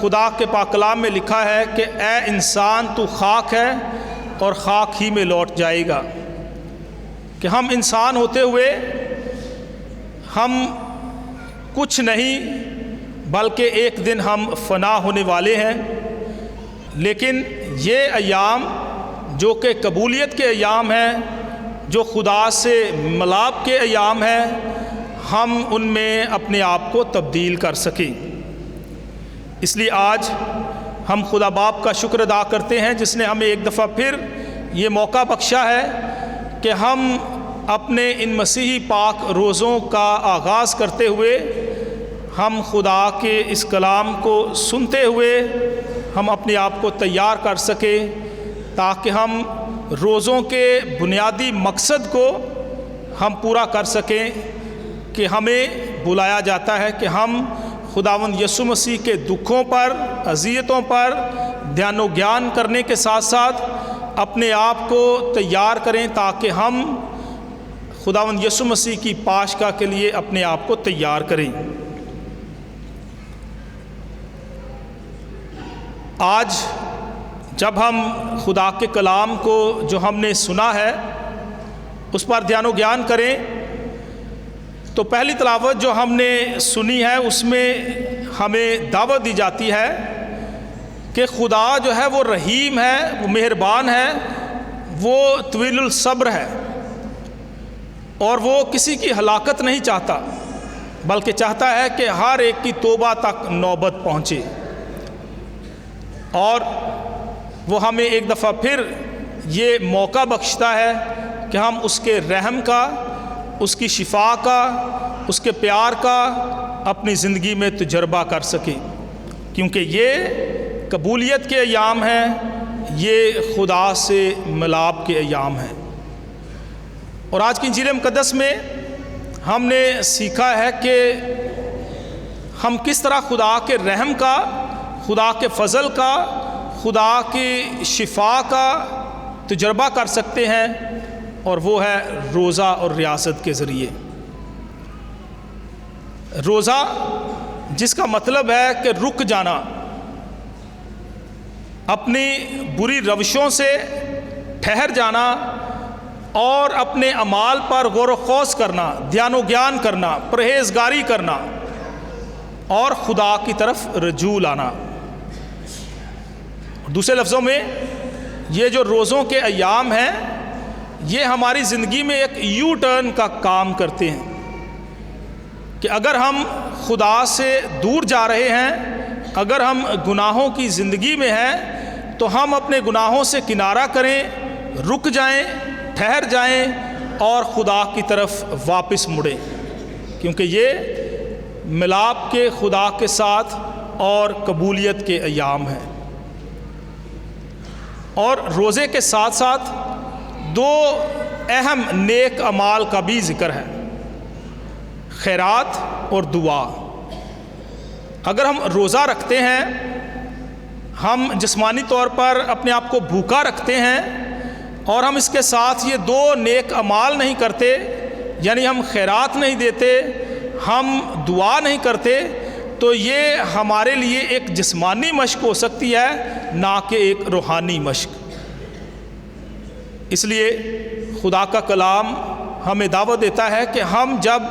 خدا کے پاک کلام میں لکھا ہے کہ اے انسان تو خاک ہے اور خاک ہی میں لوٹ جائے گا، کہ ہم انسان ہوتے ہوئے ہم کچھ نہیں بلکہ ایک دن ہم فنا ہونے والے ہیں۔ لیکن یہ ایام جو کہ قبولیت کے ایام ہیں، جو خدا سے ملاپ کے ایام ہیں، ہم ان میں اپنے آپ کو تبدیل کر سکیں۔ اس لیے آج ہم خدا باپ کا شکر ادا کرتے ہیں جس نے ہمیں ایک دفعہ پھر یہ موقع بخشا ہے کہ ہم اپنے ان مسیحی پاک روزوں کا آغاز کرتے ہوئے ہم خدا کے اس کلام کو سنتے ہوئے ہم اپنے آپ کو تیار کر سکیں، تاکہ ہم روزوں کے بنیادی مقصد کو ہم پورا کر سکیں کہ ہمیں بلایا جاتا ہے کہ ہم خداوند یسوع مسیح کے دکھوں پر، اذیتوں پر دھیان و گیان کرنے کے ساتھ ساتھ اپنے آپ کو تیار کریں تاکہ ہم خداوند یسوع مسیح کی پاشگاہ کے لیے اپنے آپ کو تیار کریں۔ آج جب ہم خدا کے کلام کو جو ہم نے سنا ہے اس پر دھیان و گیان کریں تو پہلی تلاوت جو ہم نے سنی ہے اس میں ہمیں دعوت دی جاتی ہے کہ خدا جو ہے وہ رحیم ہے، وہ مہربان ہے، وہ طویل الصبر ہے، اور وہ کسی کی ہلاکت نہیں چاہتا بلکہ چاہتا ہے کہ ہر ایک کی توبہ تک نوبت پہنچے۔ اور وہ ہمیں ایک دفعہ پھر یہ موقع بخشتا ہے کہ ہم اس کے رحم کا، اس کی شفا کا، اس کے پیار کا اپنی زندگی میں تجربہ کر سکیں، کیونکہ یہ قبولیت کے ایام ہیں، یہ خدا سے ملاپ کے ایام ہیں۔ اور آج کی انجیل مقدس میں ہم نے سیکھا ہے کہ ہم کس طرح خدا کے رحم کا، خدا کے فضل کا، خدا کی شفا کا تجربہ کر سکتے ہیں، اور وہ ہے روزہ اور ریاست کے ذریعے۔ روزہ جس کا مطلب ہے کہ رک جانا، اپنی بری روشوں سے ٹھہر جانا اور اپنے اعمال پر غور و خوض کرنا، دھیان و گیان کرنا، پرہیزگاری کرنا اور خدا کی طرف رجوع لانا۔ دوسرے لفظوں میں یہ جو روزوں کے ایام ہیں یہ ہماری زندگی میں ایک یو ٹرن کا کام کرتے ہیں کہ اگر ہم خدا سے دور جا رہے ہیں، اگر ہم گناہوں کی زندگی میں ہیں تو ہم اپنے گناہوں سے کنارہ کریں، رک جائیں، ٹھہر جائیں اور خدا کی طرف واپس مڑیں، کیونکہ یہ ملاپ کے خدا کے ساتھ اور قبولیت کے ایام ہیں۔ اور روزے کے ساتھ ساتھ دو اہم نیک اعمال کا بھی ذکر ہے، خیرات اور دعا۔ اگر ہم روزہ رکھتے ہیں، ہم جسمانی طور پر اپنے آپ کو بھوکا رکھتے ہیں اور ہم اس کے ساتھ یہ دو نیک اعمال نہیں کرتے، یعنی ہم خیرات نہیں دیتے، ہم دعا نہیں کرتے، تو یہ ہمارے لیے ایک جسمانی مشق ہو سکتی ہے، نہ کہ ایک روحانی مشق۔ اس لیے خدا کا کلام ہمیں دعوت دیتا ہے کہ ہم جب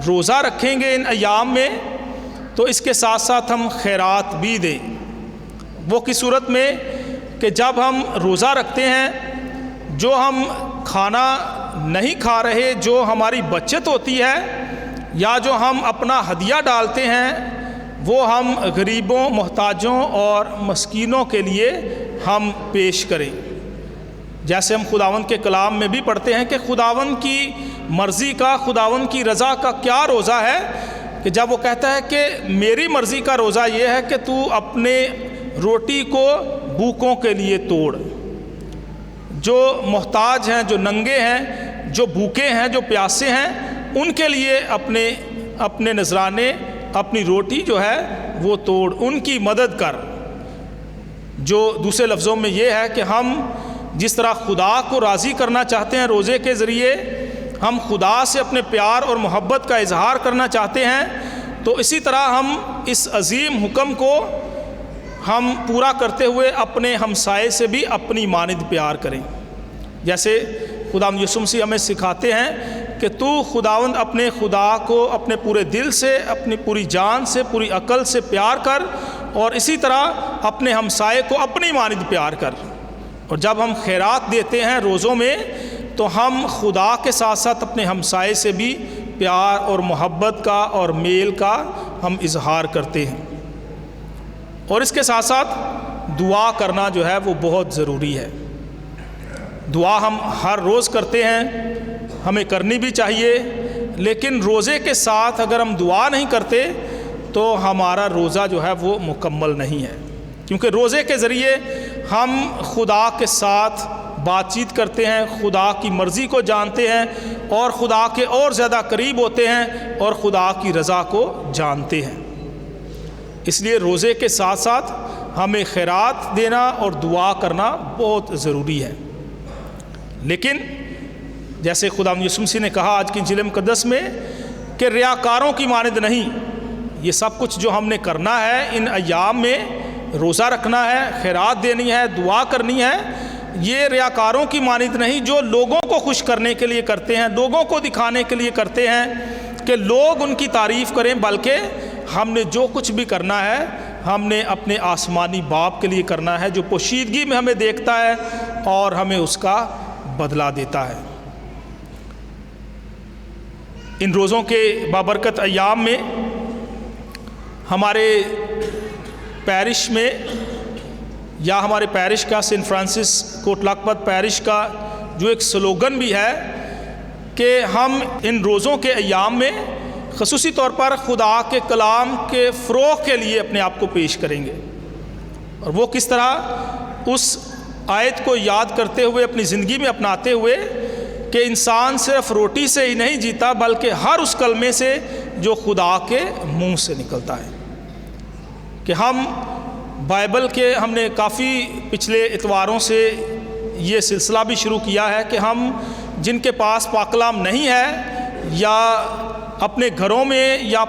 روزہ رکھیں گے ان ایام میں تو اس کے ساتھ ساتھ ہم خیرات بھی دیں۔ وہ کی صورت میں کہ جب ہم روزہ رکھتے ہیں، جو ہم کھانا نہیں کھا رہے، جو ہماری بچت ہوتی ہے یا جو ہم اپنا ہدیہ ڈالتے ہیں، وہ ہم غریبوں، محتاجوں اور مسکینوں کے لیے ہم پیش کریں۔ جیسے ہم خداوند کے کلام میں بھی پڑھتے ہیں کہ خداوند کی مرضی کا، خداوند کی رضا کا کیا روزہ ہے، کہ جب وہ کہتا ہے کہ میری مرضی کا روزہ یہ ہے کہ تو اپنے روٹی کو بھوکوں کے لیے توڑ، جو محتاج ہیں، جو ننگے ہیں، جو بھوکے ہیں، جو پیاسے ہیں، ان کے لیے اپنے نذرانے، اپنی روٹی جو ہے وہ توڑ، ان کی مدد کر۔ جو دوسرے لفظوں میں یہ ہے کہ ہم جس طرح خدا کو راضی کرنا چاہتے ہیں روزے کے ذریعے، ہم خدا سے اپنے پیار اور محبت کا اظہار کرنا چاہتے ہیں، تو اسی طرح ہم اس عظیم حکم کو ہم پورا کرتے ہوئے اپنے ہمسائے سے بھی اپنی مانند پیار کریں. جیسے خداوند یسوع مسیح ہمیں سکھاتے ہیں کہ تو خداوند اپنے خدا کو اپنے پورے دل سے، اپنی پوری جان سے، پوری عقل سے پیار کر، اور اسی طرح اپنے ہمسائے کو اپنی مانند پیار کر. اور جب ہم خیرات دیتے ہیں روزوں میں تو ہم خدا کے ساتھ ساتھ اپنے ہمسائے سے بھی پیار اور محبت کا اور میل کا ہم اظہار کرتے ہیں. اور اس کے ساتھ ساتھ دعا کرنا جو ہے وہ بہت ضروری ہے. دعا ہم ہر روز کرتے ہیں، ہمیں کرنی بھی چاہیے، لیکن روزے کے ساتھ اگر ہم دعا نہیں کرتے تو ہمارا روزہ جو ہے وہ مکمل نہیں ہے. کیونکہ روزے کے ذریعے ہم خدا کے ساتھ بات چیت کرتے ہیں، خدا کی مرضی کو جانتے ہیں، اور خدا کے اور زیادہ قریب ہوتے ہیں، اور خدا کی رضا کو جانتے ہیں. اس لیے روزے کے ساتھ ساتھ ہمیں خیرات دینا اور دعا کرنا بہت ضروری ہے. لیکن جیسے خداوند یسوع مسیح نے کہا آج کی انجیل مقدس میں کہ ریاکاروں کی مانند نہیں. یہ سب کچھ جو ہم نے کرنا ہے ان ایام میں، روزہ رکھنا ہے، خیرات دینی ہے، دعا کرنی ہے، یہ ریاکاروں کی مانند نہیں جو لوگوں کو خوش کرنے کے لیے کرتے ہیں، لوگوں کو دکھانے کے لیے کرتے ہیں کہ لوگ ان کی تعریف کریں، بلکہ ہم نے جو کچھ بھی کرنا ہے ہم نے اپنے آسمانی باپ کے لیے کرنا ہے جو پوشیدگی میں ہمیں دیکھتا ہے اور ہمیں اس کا بدلہ دیتا ہے. ان روزوں کے بابرکت ایام میں ہمارے پیرش میں یا ہمارے پیرش کا Saint Francis Kot Lakhpat perish کا جو ایک سلوگن بھی ہے کہ ہم ان روزوں کے ایام میں خصوصی طور پر خدا کے کلام کے فروغ کے لیے اپنے آپ کو پیش کریں گے. اور وہ کس طرح اس آیت کو یاد کرتے ہوئے اپنی زندگی میں اپناتے ہوئے کہ انسان صرف روٹی سے ہی نہیں جیتا بلکہ ہر اس کلمے سے جو خدا کے منہ سے نکلتا ہے. کہ ہم بائبل کے ہم نے کافی پچھلے اتواروں سے یہ سلسلہ بھی شروع کیا ہے کہ ہم جن کے پاس پاک کلام نہیں ہے یا اپنے گھروں میں یا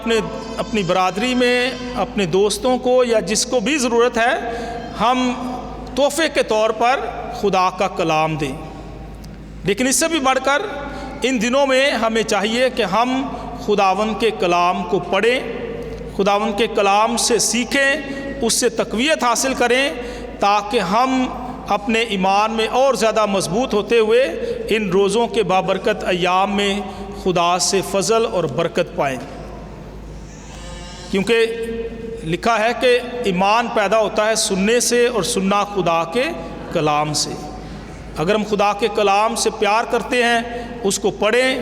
اپنی برادری میں اپنے دوستوں کو یا جس کو بھی ضرورت ہے ہم تحفے کے طور پر خدا کا کلام دیں. لیکن اس سے بھی بڑھ کر ان دنوں میں ہمیں چاہیے کہ ہم خداوند کے کلام کو پڑھیں، خداوند کے کلام سے سیکھیں، اس سے تقویت حاصل کریں تاکہ ہم اپنے ایمان میں اور زیادہ مضبوط ہوتے ہوئے ان روزوں کے بابرکت ایام میں خدا سے فضل اور برکت پائیں. کیونکہ لکھا ہے کہ ایمان پیدا ہوتا ہے سننے سے اور سننا خدا کے کلام سے. اگر ہم خدا کے کلام سے پیار کرتے ہیں اس کو پڑھیں،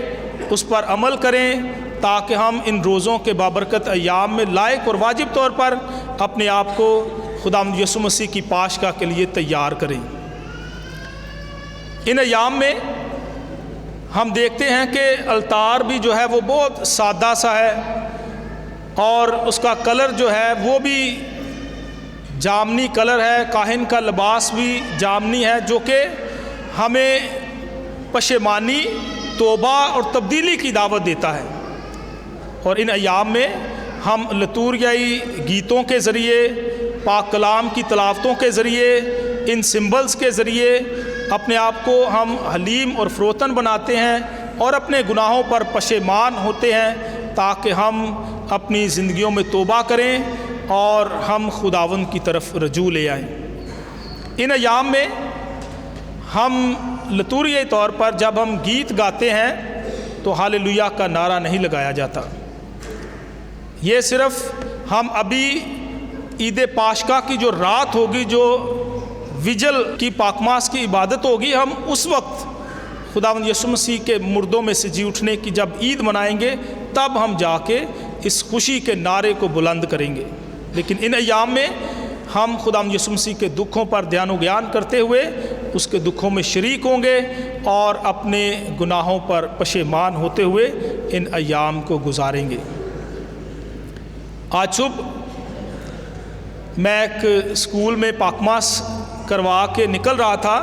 اس پر عمل کریں تاکہ ہم ان روزوں کے بابرکت ایام میں لائق اور واجب طور پر اپنے آپ کو خداوند یسوع مسیح کی پاشگاہ کے لیے تیار کریں. ان ایام میں ہم دیکھتے ہیں کہ التار بھی جو ہے وہ بہت سادہ سا ہے اور اس کا کلر جو ہے وہ بھی جامنی کلر ہے. کاہن کا لباس بھی جامنی ہے جو کہ ہمیں پشیمانی، توبہ اور تبدیلی کی دعوت دیتا ہے. اور ان ایام میں ہم لتوریائی گیتوں کے ذریعے، پاک کلام کی تلاوتوں کے ذریعے، ان سمبلز کے ذریعے اپنے آپ کو ہم حلیم اور فروتن بناتے ہیں اور اپنے گناہوں پر پشیمان ہوتے ہیں تاکہ ہم اپنی زندگیوں میں توبہ کریں اور ہم خداوند کی طرف رجوع لے آئیں. ان ایام میں ہم لتوریائی طور پر جب ہم گیت گاتے ہیں تو ہاللویا کا نعرہ نہیں لگایا جاتا. یہ صرف ہم ابھی عید پاشکا کی جو رات ہوگی، جو وجل کی پاکماس کی عبادت ہوگی، ہم اس وقت خداوند یسوع مسیح کے مردوں میں سے جی اٹھنے کی جب عید منائیں گے تب ہم جا کے اس خوشی کے نعرے کو بلند کریں گے. لیکن ان ایام میں ہم خداوند یسوع مسیح کے دکھوں پر دھیان و گیان کرتے ہوئے اس کے دکھوں میں شریک ہوں گے اور اپنے گناہوں پر پشیمان ہوتے ہوئے ان ایام کو گزاریں گے. آج صبح میں ایک اسکول میں پاکماس کروا کے نکل رہا تھا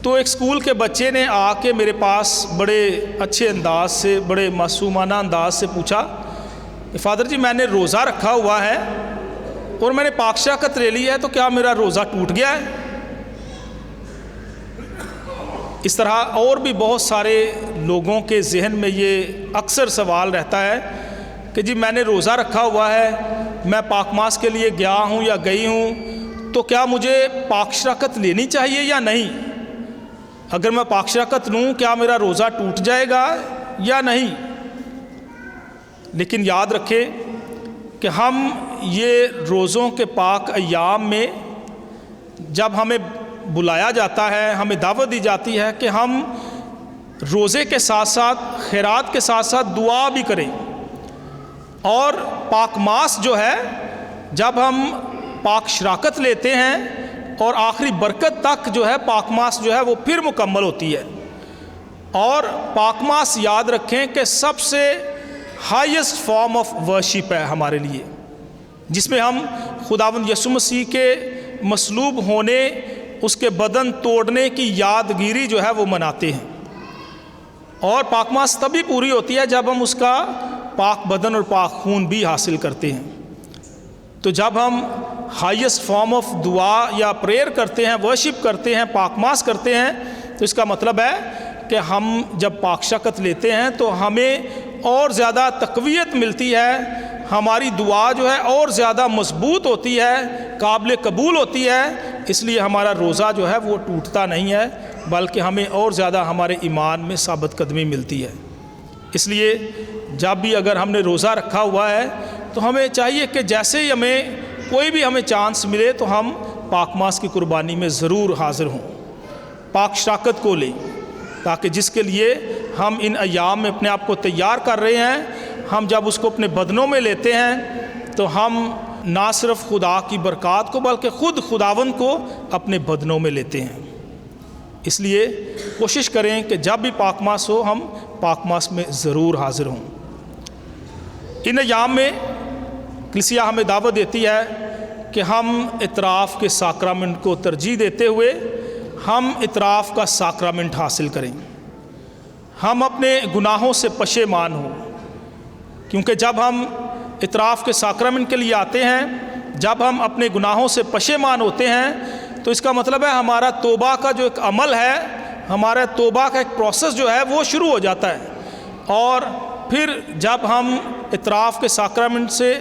تو ایک اسکول کے بچے نے آ کے میرے پاس بڑے اچھے انداز سے، بڑے معصومانہ انداز سے پوچھا کہ فادر جی میں نے روزہ رکھا ہوا ہے اور میں نے پاک شراکت لے لی ہے تو کیا میرا روزہ ٹوٹ گیا ہے؟ اس طرح اور بھی بہت سارے لوگوں کے ذہن میں یہ اکثر سوال رہتا ہے کہ جی میں نے روزہ رکھا ہوا ہے، میں پاک ماس کے لیے گیا ہوں یا گئی ہوں، تو کیا مجھے پاک شراکت لینی چاہیے یا نہیں؟ اگر میں پاک شراکت لوں کیا میرا روزہ ٹوٹ جائے گا یا نہیں؟ لیکن یاد رکھیں کہ ہم یہ روزوں کے پاک ایام میں جب ہمیں بلایا جاتا ہے، ہمیں دعوت دی جاتی ہے کہ ہم روزے کے ساتھ ساتھ خیرات کے ساتھ ساتھ دعا بھی کریں، اور پاک ماس جو ہے جب ہم پاک شراکت لیتے ہیں اور آخری برکت تک جو ہے پاک ماس جو ہے وہ پھر مکمل ہوتی ہے۔ اور پاک ماس یاد رکھیں کہ سب سے ہائیسٹ فارم آف ورشپ ہے ہمارے لیے، جس میں ہم خداوند یسوع مسیح کے مصلوب ہونے، اس کے بدن توڑنے کی یادگیری جو ہے وہ مناتے ہیں۔ اور پاک ماس تبھی پوری ہوتی ہے جب ہم اس کا پاک بدن اور پاک خون بھی حاصل کرتے ہیں۔ تو جب ہم ہائیسٹ فارم آف دعا یا پریئر کرتے ہیں، ورشپ کرتے ہیں، پاک ماس کرتے ہیں، تو اس کا مطلب ہے کہ ہم جب پاک شراکت لیتے ہیں تو ہمیں اور زیادہ تقویت ملتی ہے، ہماری دعا جو ہے اور زیادہ مضبوط ہوتی ہے، قابل قبول ہوتی ہے، اس لیے ہمارا روزہ جو ہے وہ ٹوٹتا نہیں ہے، بلکہ ہمیں اور زیادہ ہمارے ایمان میں ثابت قدمی ملتی ہے۔ اس لیے جب بھی اگر ہم نے روزہ رکھا ہوا ہے تو ہمیں چاہیے کہ جیسے ہی کوئی بھی ہمیں چانس ملے تو ہم پاک ماس کی قربانی میں ضرور حاضر ہوں، پاک شراکت کو لیں، تاکہ جس کے لیے ہم ان ایام میں اپنے آپ کو تیار کر رہے ہیں، ہم جب اس کو اپنے بدنوں میں لیتے ہیں تو ہم نہ صرف خدا کی برکات کو بلکہ خود خداوند کو اپنے بدنوں میں لیتے ہیں۔ اس لیے کوشش کریں کہ جب بھی پاک ماس ہو ہم پاک ماس میں ضرور حاضر ہوں۔ ان ایام میں کلیسیا ہمیں دعوت دیتی ہے کہ ہم اعتراف کے ساکرامنٹ کو ترجیح دیتے ہوئے ہم اعتراف کا ساکرامنٹ حاصل کریں، ہم اپنے گناہوں سے پشیمان ہوں، کیونکہ جب ہم اعتراف کے ساکرامنٹ کے لیے آتے ہیں، جب ہم اپنے گناہوں سے پشیمان ہوتے ہیں تو اس کا مطلب ہے ہمارا توبہ کا جو ایک عمل ہے، ہمارا توبہ کا ایک پروسیس جو ہے وہ شروع ہو جاتا ہے، اور پھر جب ہم اعتراف کے ساکرامنٹ سے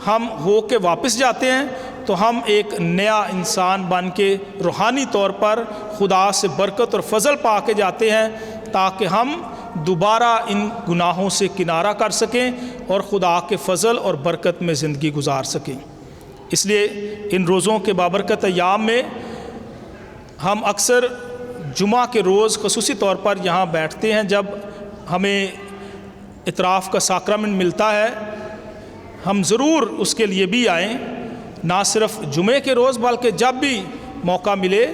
ہم ہو کے واپس جاتے ہیں تو ہم ایک نیا انسان بن کے روحانی طور پر خدا سے برکت اور فضل پا کے جاتے ہیں، تاکہ ہم دوبارہ ان گناہوں سے کنارہ کر سکیں اور خدا کے فضل اور برکت میں زندگی گزار سکیں۔ اس لیے ان روزوں کے بابرکت ایام میں ہم اکثر جمعہ کے روز خصوصی طور پر یہاں بیٹھتے ہیں، جب ہمیں اعتراف کا ساکرامنٹ ملتا ہے، ہم ضرور اس کے لیے بھی آئیں، نہ صرف جمعے کے روز بلکہ جب بھی موقع ملے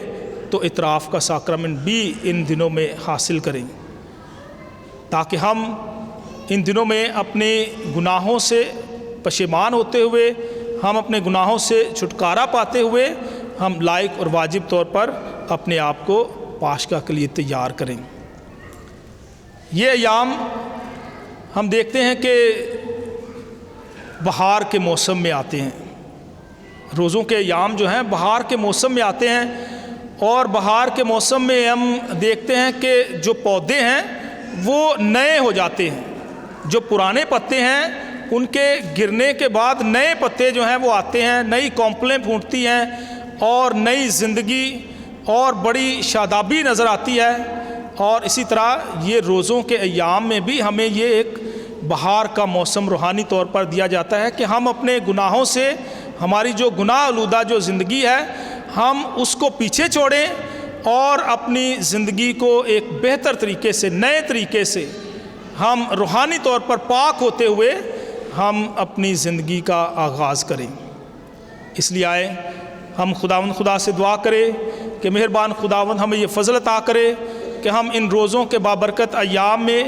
تو اعتراف کا ساکرامنٹ بھی ان دنوں میں حاصل کریں، تاکہ ہم ان دنوں میں اپنے گناہوں سے پشیمان ہوتے ہوئے، ہم اپنے گناہوں سے چھٹکارا پاتے ہوئے ہم لائق اور واجب طور پر اپنے آپ کو پاشگاہ کے لیے تیار کریں۔ یہ ایام ہم دیکھتے ہیں کہ بہار کے موسم میں آتے ہیں، روزوں کے ایام جو ہیں بہار کے موسم میں آتے ہیں، اور بہار کے موسم میں ہم دیکھتے ہیں کہ جو پودے ہیں وہ نئے ہو جاتے ہیں، جو پرانے پتے ہیں ان کے گرنے کے بعد نئے پتے جو ہیں وہ آتے ہیں، نئی کونپلیں پھوٹتی ہیں اور نئی زندگی اور بڑی شادابی نظر آتی ہے۔ اور اسی طرح یہ روزوں کے ایام میں بھی ہمیں یہ ایک بہار کا موسم روحانی طور پر دیا جاتا ہے کہ ہم اپنے گناہوں سے، ہماری جو گناہ آلودہ جو زندگی ہے، ہم اس کو پیچھے چھوڑیں اور اپنی زندگی کو ایک بہتر طریقے سے، نئے طریقے سے ہم روحانی طور پر پاک ہوتے ہوئے ہم اپنی زندگی کا آغاز کریں۔ اس لیے آئے ہم خداوند خدا سے دعا کریں کہ مہربان خداوند ہمیں یہ فضل عطا کرے کہ ہم ان روزوں کے بابرکت ایام میں،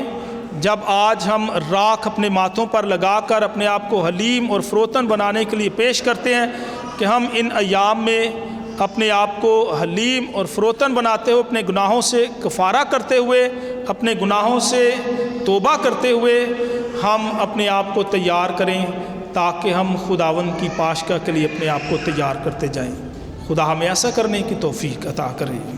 جب آج ہم راکھ اپنے ماتھوں پر لگا کر اپنے آپ کو حلیم اور فروتن بنانے کے لیے پیش کرتے ہیں، کہ ہم ان ایام میں اپنے آپ کو حلیم اور فروتن بناتے ہوئے، اپنے گناہوں سے کفارہ کرتے ہوئے، اپنے گناہوں سے توبہ کرتے ہوئے ہم اپنے آپ کو تیار کریں تاکہ ہم خداوند کی پاشگاہ کے لیے اپنے آپ کو تیار کرتے جائیں۔ خدا ہمیں ایسا کرنے کی توفیق عطا کرے۔